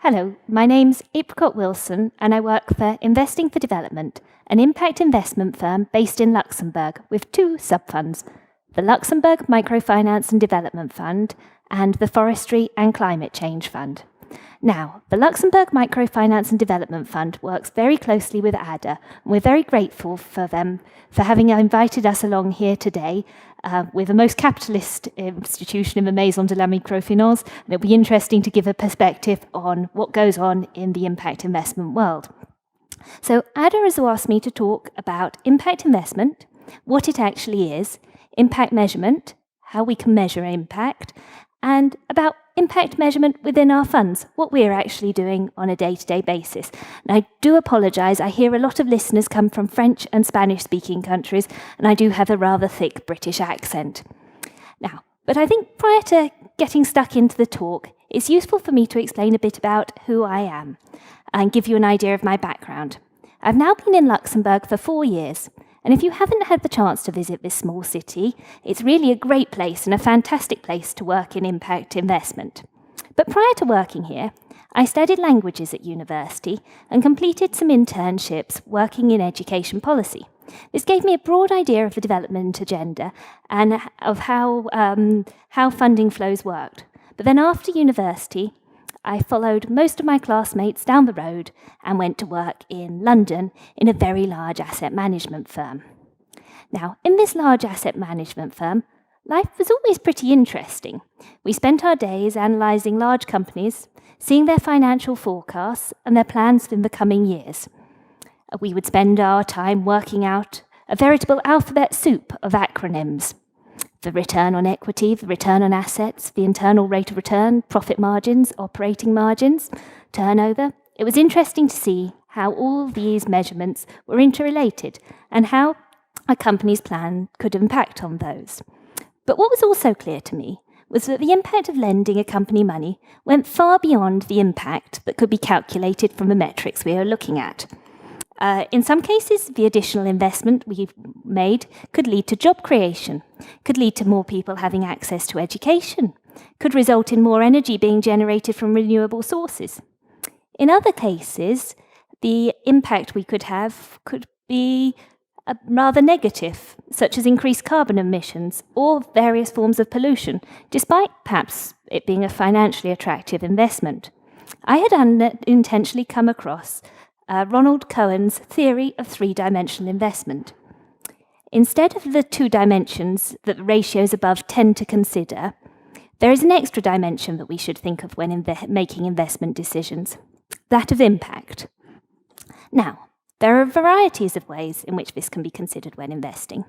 Hello, my name's Apricot Wilson and I work for Investing for Development, an impact investment firm based in Luxembourg with two sub-funds, the Luxembourg Microfinance and Development Fund and the Forestry and Climate Change Fund. Now, the Luxembourg Microfinance and Development Fund works very closely with ADA, and we're very grateful for them for having invited us along here today. We're the most capitalist institution in the Maison de la Microfinance, and it'll be interesting to give a perspective on what goes on in the impact investment world. So ADA has asked me to talk about impact investment, what it actually is, impact measurement, how we can measure impact, and about impact measurement within our funds, what we're actually doing on a day-to-day basis. And I do apologise, I hear a lot of listeners come from French and Spanish-speaking countries, and I do have a rather thick British accent. Now, but I think prior to getting stuck into the talk, it's useful for me to explain a bit about who I am and give you an idea of my background. I've now been in Luxembourg for 4 years, and if you haven't had the chance to visit this small city, it's really a great place and a fantastic place to work in impact investment. But prior to working here, I studied languages at university and completed some internships working in education policy. This gave me a broad idea of the development agenda and of how funding flows worked. But then after university, I followed most of my classmates down the road and went to work in London in a very large asset management firm. Now, in this large asset management firm, life was always pretty interesting. We spent our days analysing large companies, seeing their financial forecasts and their plans in the coming years. We would spend our time working out a veritable alphabet soup of acronyms. The return on equity, the return on assets, the internal rate of return, profit margins, operating margins, turnover. It was interesting to see how all these measurements were interrelated and how a company's plan could impact on those. But what was also clear to me was that the impact of lending a company money went far beyond the impact that could be calculated from the metrics we are looking at. In some cases, the additional investment we've made could lead to job creation, could lead to more people having access to education, could result in more energy being generated from renewable sources. In other cases, the impact we could have could be rather negative, such as increased carbon emissions or various forms of pollution, despite perhaps it being a financially attractive investment. I had unintentionally come across Ronald Cohen's theory of three-dimensional investment. Instead of the 2 dimensions that the ratios above tend to consider, there is an extra dimension that we should think of when making investment decisions, that of impact. Now, there are varieties of ways in which this can be considered when investing.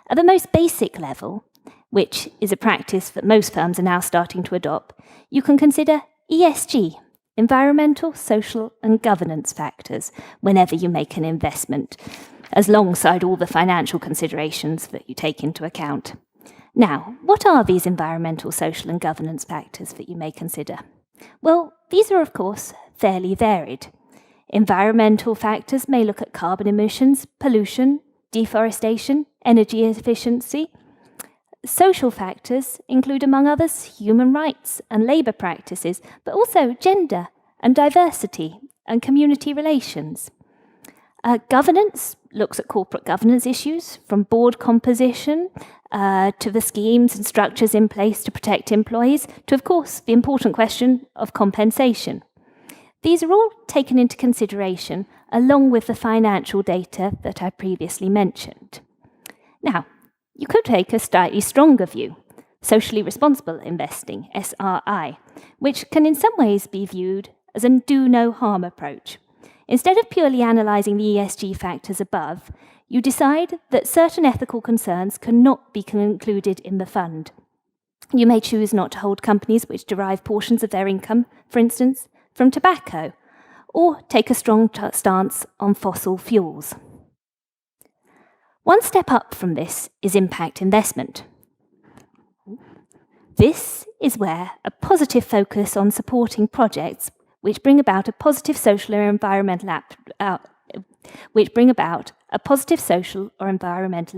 At the most basic level, which is a practice that most firms are now starting to adopt, you can consider ESG, environmental, social, and governance factors whenever you make an investment, alongside all the financial considerations that you take into account. Now, what are these environmental, social, and governance factors that you may consider? Well, these are, of course, fairly varied. Environmental factors may look at carbon emissions, pollution, deforestation, energy efficiency. Social factors include, among others, human rights and labour practices, but also gender and diversity and community relations. Governance looks at corporate governance issues, from board composition to the schemes and structures in place to protect employees, to, of course, the important question of compensation. These are all taken into consideration along with the financial data that I previously mentioned. Now, you could take a slightly stronger view, socially responsible investing, SRI, which can in some ways be viewed as a do-no-harm approach. Instead of purely analysing the ESG factors above, you decide that certain ethical concerns cannot be included in the fund. You may choose not to hold companies which derive portions of their income, for instance, from tobacco, or take a strong stance on fossil fuels. One step up from this is impact investment. This is where a positive focus on supporting projects which bring about a positive social or environmental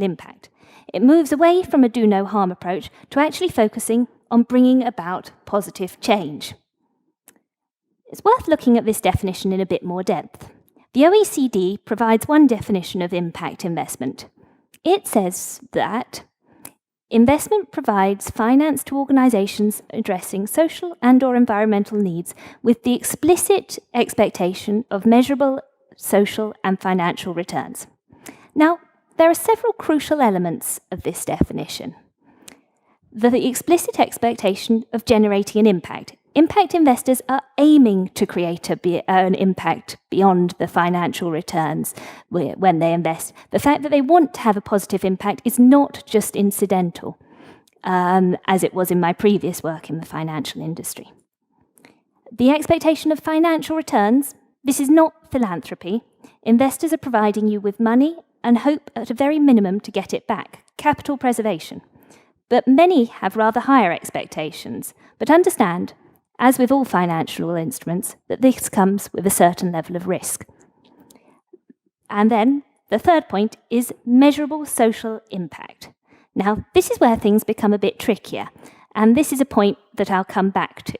impact. It moves away from a do-no-harm approach to actually focusing on bringing about positive change. It's worth looking at this definition in a bit more depth. The OECD provides one definition of impact investment. It says that investment provides finance to organisations addressing social and/or environmental needs with the explicit expectation of measurable social and financial returns. Now, there are several crucial elements of this definition. The explicit expectation of generating an impact. Impact investors are aiming to create an impact beyond the financial returns when they invest. The fact that they want to have a positive impact is not just incidental, as it was in my previous work in the financial industry. The expectation of financial returns, this is not philanthropy. Investors are providing you with money and hope at a very minimum to get it back, capital preservation. But many have rather higher expectations, but understand, as with all financial instruments, that this comes with a certain level of risk. And then the third point is measurable social impact. Now, this is where things become a bit trickier, and this is a point that I'll come back to.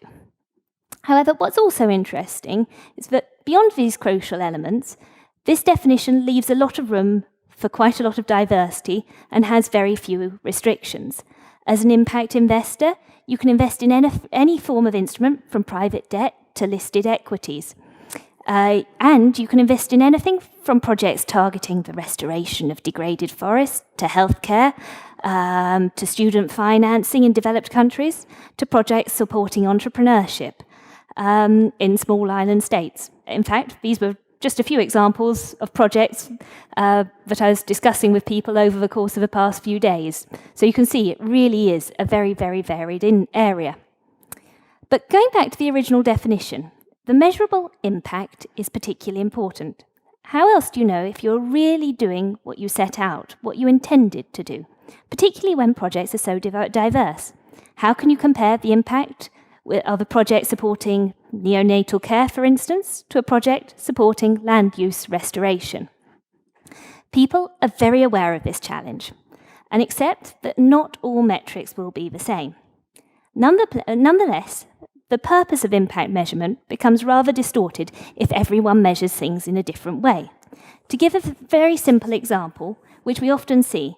However, what's also interesting is that beyond these crucial elements, this definition leaves a lot of room for quite a lot of diversity and has very few restrictions. As an impact investor, you can invest in any form of instrument, from private debt to listed equities. And you can invest in anything from projects targeting the restoration of degraded forests, to healthcare, to student financing in developed countries, to projects supporting entrepreneurship in small island states. In fact, these were just a few examples of projects that I was discussing with people over the course of the past few days. So you can see it really is a very, very varied area. But going back to the original definition, the measurable impact is particularly important. How else do you know if you're really doing what you set out, what you intended to do, particularly when projects are so diverse? How can you compare the impact of a project supporting neonatal care, for instance, to a project supporting land use restoration? People are very aware of this challenge and accept that not all metrics will be the same. Nonetheless, the purpose of impact measurement becomes rather distorted if everyone measures things in a different way. To give a very simple example, which we often see,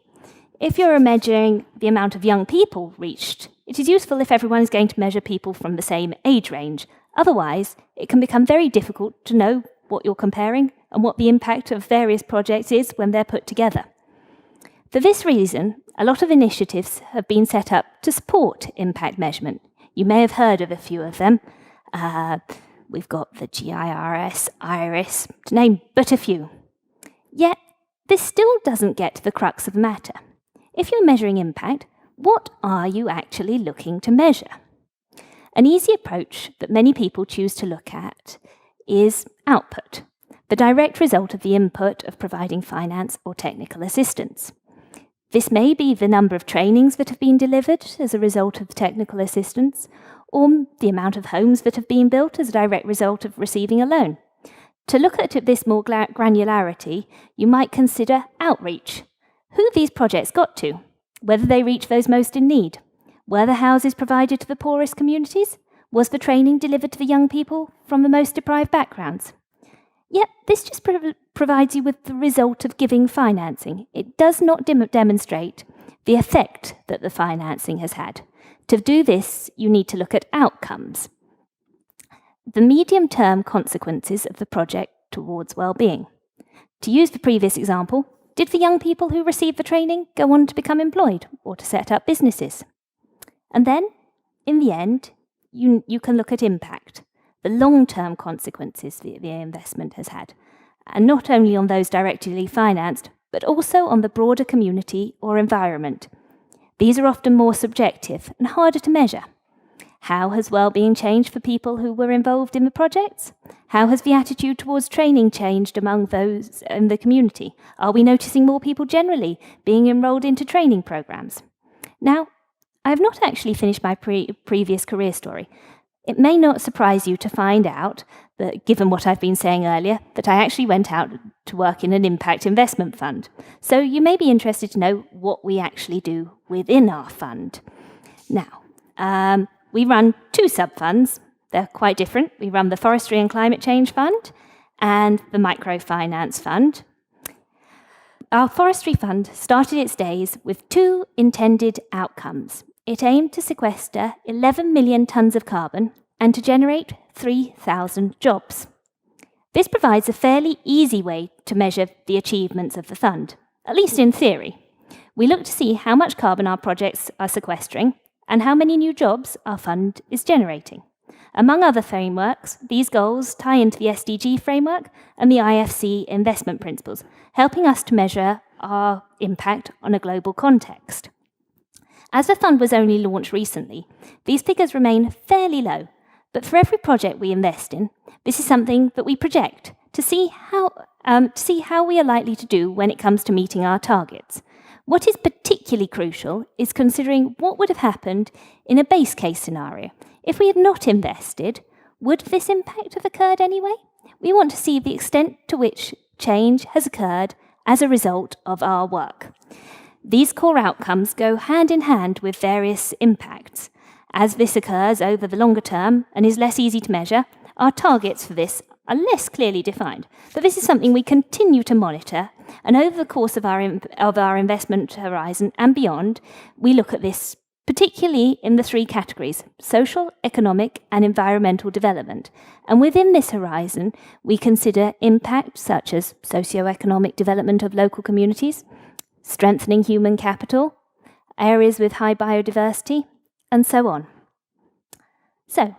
if you're measuring the amount of young people reached, it is useful if everyone is going to measure people from the same age range. Otherwise, it can become very difficult to know what you're comparing and what the impact of various projects is when they're put together. For this reason, a lot of initiatives have been set up to support impact measurement. You may have heard of a few of them. We've got the GIRS, IRIS, to name but a few. Yet, this still doesn't get to the crux of the matter. If you're measuring impact, what are you actually looking to measure? An easy approach that many people choose to look at is output, the direct result of the input of providing finance or technical assistance. This may be the number of trainings that have been delivered as a result of technical assistance, or the amount of homes that have been built as a direct result of receiving a loan. To look at this more granularity, you might consider outreach. Who these projects got to, whether they reach those most in need. Were the houses provided to the poorest communities? Was the training delivered to the young people from the most deprived backgrounds? Yet, this just provides you with the result of giving financing. It does not demonstrate the effect that the financing has had. To do this, you need to look at outcomes. The medium-term consequences of the project towards well-being. To use the previous example, did the young people who received the training go on to become employed or to set up businesses? And then, in the end, you can look at impact, the long-term consequences the investment has had, and not only on those directly financed, but also on the broader community or environment. These are often more subjective and harder to measure. How has well-being changed for people who were involved in the projects? How has the attitude towards training changed among those in the community? Are we noticing more people generally being enrolled into training programs? Now, I have not actually finished my previous career story. It may not surprise you to find out that, given what I've been saying earlier, that I actually went out to work in an impact investment fund. So you may be interested to know what we actually do within our fund. Now, we run 2 sub-funds. They're quite different. We run the Forestry and Climate Change Fund and the Microfinance Fund. Our Forestry Fund started its days with two intended outcomes. It aimed to sequester 11 million tonnes of carbon and to generate 3,000 jobs. This provides a fairly easy way to measure the achievements of the fund, at least in theory. We look to see how much carbon our projects are sequestering and how many new jobs our fund is generating. Among other frameworks, these goals tie into the SDG framework and the IFC investment principles, helping us to measure our impact on a global context. As the fund was only launched recently, these figures remain fairly low, but for every project we invest in, this is something that we project to see how we are likely to do when it comes to meeting our targets. What is particularly crucial is considering what would have happened in a base case scenario. If we had not invested, would this impact have occurred anyway? We want to see the extent to which change has occurred as a result of our work. These core outcomes go hand in hand with various impacts. As this occurs over the longer term and is less easy to measure, our targets for this are less clearly defined. But this is something we continue to monitor, and over the course of our investment horizon and beyond, we look at this particularly in the three categories: social, economic, and environmental development. And within this horizon, we consider impacts such as socio-economic development of local communities, strengthening human capital, areas with high biodiversity, and so on. So,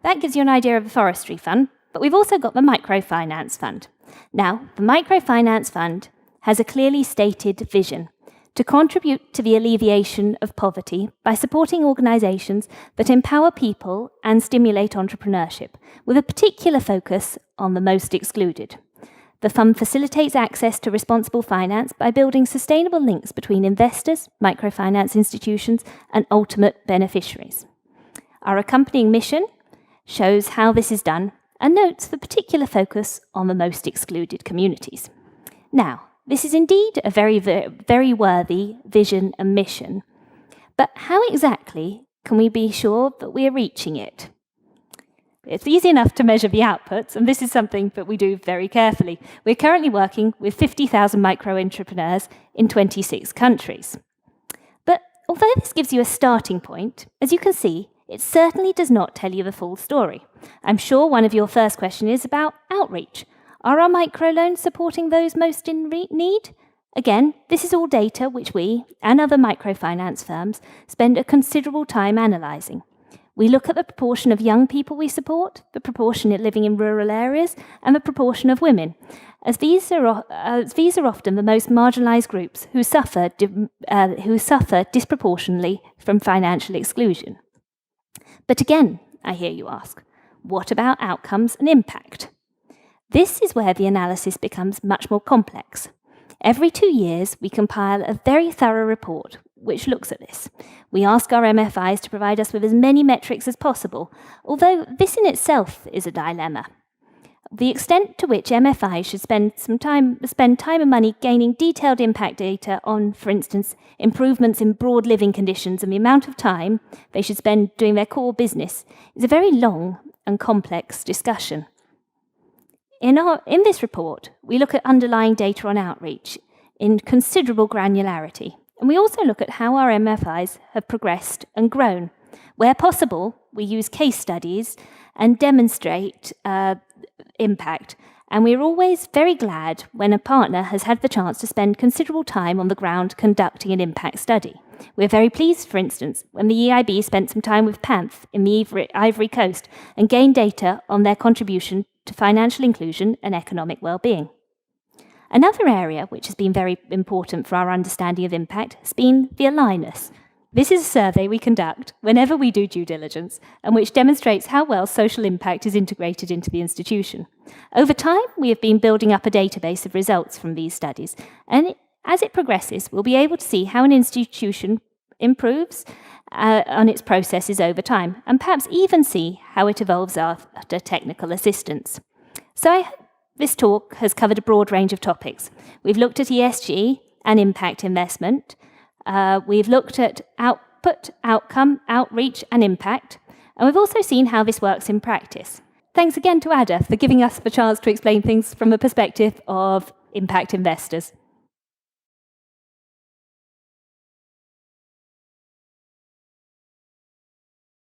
that gives you an idea of the Forestry Fund, but we've also got the Microfinance Fund. Now, the Microfinance Fund has a clearly stated vision to contribute to the alleviation of poverty by supporting organisations that empower people and stimulate entrepreneurship, with a particular focus on the most excluded. The fund facilitates access to responsible finance by building sustainable links between investors, microfinance institutions, and ultimate beneficiaries. Our accompanying mission shows how this is done and notes the particular focus on the most excluded communities. Now, this is indeed a very worthy vision and mission, but how exactly can we be sure that we are reaching it? It's easy enough to measure the outputs, and this is something that we do very carefully. We're currently working with 50,000 micro-entrepreneurs in 26 countries. But although this gives you a starting point, as you can see, it certainly does not tell you the full story. I'm sure one of your first questions is about outreach. Are our microloans supporting those most in need? Again, this is all data which we, and other microfinance firms, spend a considerable time analysing. We look at the proportion of young people we support, the proportion living in rural areas, and the proportion of women, as these are often the most marginalised groups who suffer disproportionately from financial exclusion. But again, I hear you ask, what about outcomes and impact? This is where the analysis becomes much more complex. Every 2 years, we compile a very thorough report which looks at this. We ask our MFIs to provide us with as many metrics as possible, although this in itself is a dilemma. The extent to which MFIs should spend time and money gaining detailed impact data on, for instance, improvements in broad living conditions and the amount of time they should spend doing their core business is a very long and complex discussion. In this report, we look at underlying data on outreach in considerable granularity, and we also look at how our MFIs have progressed and grown. Where possible, we use case studies and demonstrate impact, and we're always very glad when a partner has had the chance to spend considerable time on the ground conducting an impact study. We're very pleased, for instance, when the EIB spent some time with PANTH in the Ivory Coast and gained data on their contribution to financial inclusion and economic well-being. Another area which has been very important for our understanding of impact has been the aligners. This is a survey we conduct whenever we do due diligence and which demonstrates how well social impact is integrated into the institution. Over time, we have been building up a database of results from these studies, and as it progresses, we'll be able to see how an institution improves on its processes over time, and perhaps even see how it evolves after technical assistance. So I hope this talk has covered a broad range of topics. We've looked at ESG and impact investment. We've looked at output, outcome, outreach, and impact. And we've also seen how this works in practice. Thanks again to Ada for giving us the chance to explain things from the perspective of impact investors.